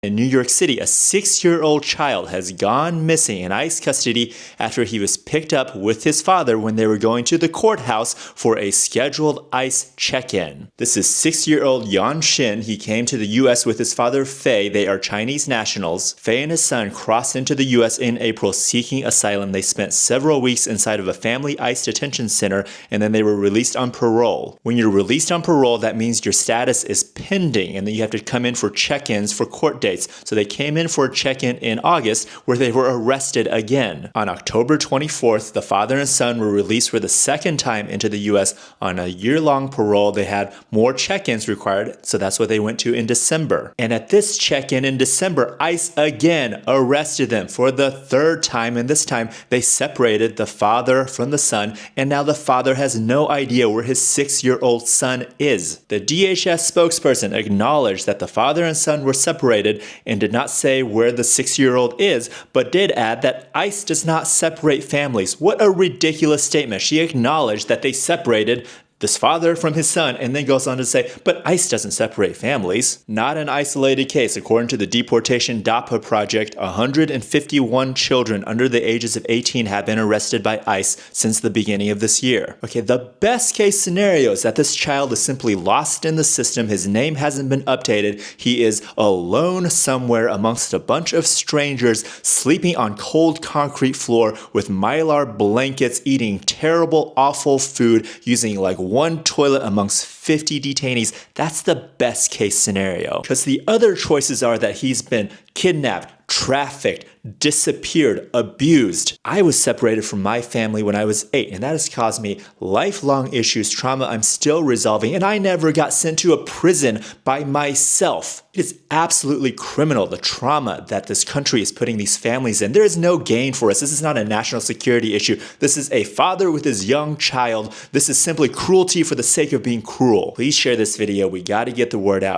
In New York City, a 6-year-old child has gone missing in ICE custody after he was picked up with his father when they were going to the courthouse for a scheduled ICE check-in. This is 6-year-old Yan Xin. He came to the U.S. with his father, Fei. They are Chinese nationals. Fei and his son crossed into the U.S. in April seeking asylum. They spent several weeks inside of a family ICE detention center, and then they were released on parole. When you're released on parole, that means your status is pending, and then you have to come in for check-ins for court dates. So they came in for a check-in in August where they were arrested again. On October 24th, the father and son were released for the second time into the U.S. on a year-long parole. They had more check-ins required, so that's what they went to in December. And at this check-in in December, ICE again arrested them for the third time, and this time they separated the father from the son, and now the father has no idea where his 6-year-old son is. The DHS spokesperson acknowledged that the father and son were separated and did not say where the 6-year-old is, but did add that ICE does not separate families. What a ridiculous statement. She acknowledged that they separated this father from his son, and then goes on to say, but ICE doesn't separate families. Not an isolated case. According to the Deportation DAPA Project, 151 children under the ages of 18 have been arrested by ICE since the beginning of this year. Okay, the best case scenario is that this child is simply lost in the system. His name hasn't been updated. He is alone somewhere amongst a bunch of strangers, sleeping on cold concrete floor with Mylar blankets, eating terrible, awful food, using like one toilet amongst 50 detainees. That's the best case scenario. Because the other choices are that he's been kidnapped, trafficked, disappeared, abused. I was separated from my family when I was 8, and that has caused me lifelong issues, trauma I'm still resolving, and I never got sent to a prison by myself. It is absolutely criminal, the trauma that this country is putting these families in. There is no gain for us. This is not a national security issue. This is a father with his young child. This is simply cruelty for the sake of being cruel. Please share this video. We got to get the word out.